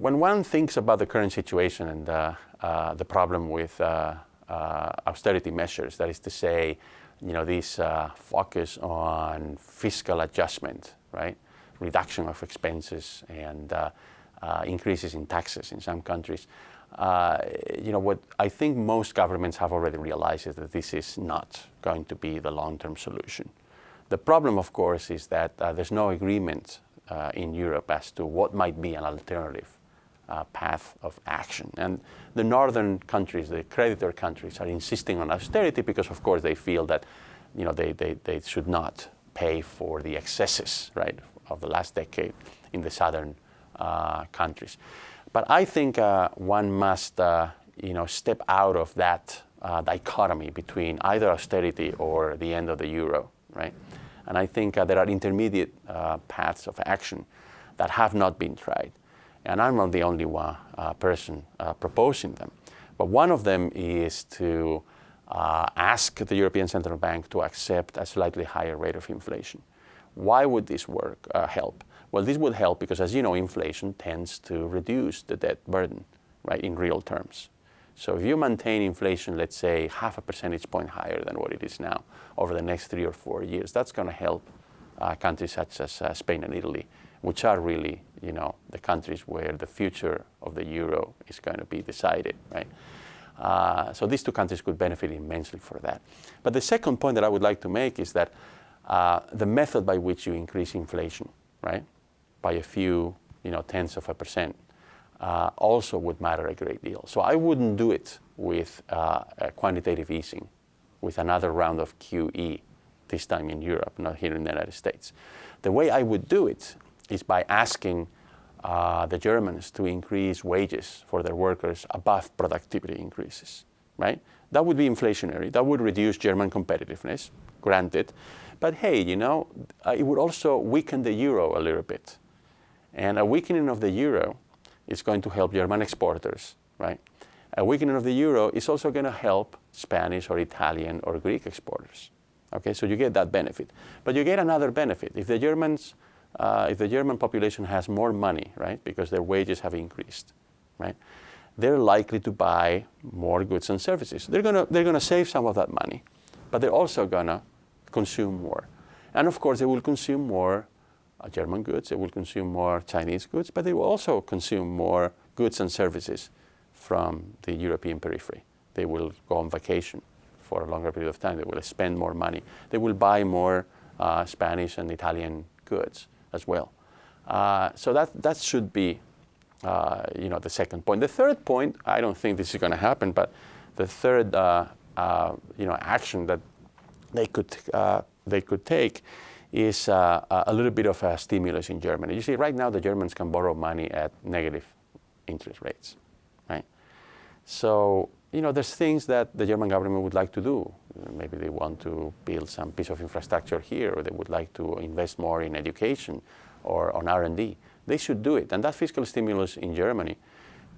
when one thinks about the current situation and the problem with austerity measures, that is to say, this focus on fiscal adjustment, right? Reduction of expenses and increases in taxes in some countries. What I think most governments have already realized is that this is not going to be the long-term solution. The problem, of course, is that there's no agreement in Europe as to what might be an alternative path of action. And the northern countries, the creditor countries, are insisting on austerity because, of course, they feel that they should not pay for the excesses, right, of the last decade in the southern countries. But I think one must step out of that dichotomy between either austerity or the end of the euro, right? And I think there are intermediate paths of action that have not been tried. And I'm not the only person proposing them. But one of them is to ask the European Central Bank to accept a slightly higher rate of inflation. Why would this help? Well, this would help because, as you know, inflation tends to reduce the debt burden, right, in real terms. So if you maintain inflation, let's say, 0.5 percentage point higher than what it is now over the next 3 or 4 years, that's going to help countries such as Spain and Italy, which are really, the countries where the future of the euro is going to be decided, right? So these two countries could benefit immensely for that. But the second point that I would like to make is that the method by which you increase inflation, right, by a few, tenths of a percent, also would matter a great deal. So I wouldn't do it with quantitative easing, with another round of QE, this time in Europe, not here in the United States. The way I would do it is by asking the Germans to increase wages for their workers above productivity increases, right? That would be inflationary. That would reduce German competitiveness, granted. But hey, it would also weaken the euro a little bit. And a weakening of the euro is going to help German exporters, right? A weakening of the euro is also going to help Spanish or Italian or Greek exporters. Okay, so you get that benefit. But you get another benefit. If the German population has more money, right, because their wages have increased, right, they're likely to buy more goods and services. They're gonna save some of that money, but they're also gonna consume more. And of course, they will consume more German goods, they will consume more Chinese goods, but they will also consume more goods and services from the European periphery. They will go on vacation for a longer period of time. They will spend more money. They will buy more Spanish and Italian goods as well. So that should be, the second point. The third point, I don't think this is going to happen, but the third, action that they could take is a little bit of a stimulus in Germany. You see, right now the Germans can borrow money at negative interest rates, right? So, there's things that the German government would like to do. Maybe they want to build some piece of infrastructure here, or they would like to invest more in education or on R&D. They should do it. And that fiscal stimulus in Germany,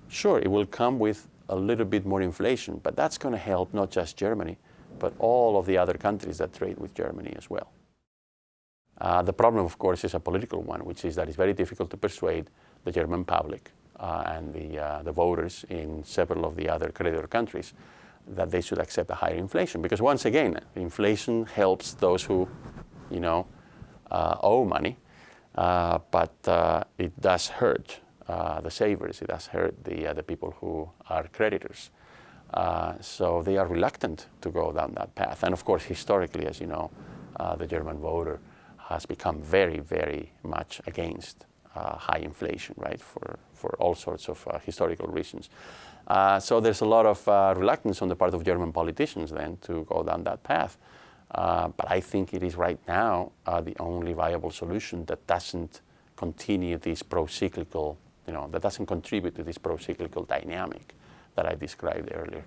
sure, it will come with a little bit more inflation, but that's going to help not just Germany, but all of the other countries that trade with Germany as well. The problem, of course, is a political one, which is that it's very difficult to persuade the German public and the voters in several of the other creditor countries that they should accept a higher inflation. Because once again, inflation helps those who, owe money, but it does hurt the savers. It does hurt the people who are creditors. So they are reluctant to go down that path. And of course, historically, as you know, the German voter has become very, very much against high inflation, right, for all sorts of historical reasons. So there's a lot of reluctance on the part of German politicians then to go down that path. But I think it is right now the only viable solution that doesn't continue this pro-cyclical, that doesn't contribute to this pro-cyclical dynamic that I described earlier.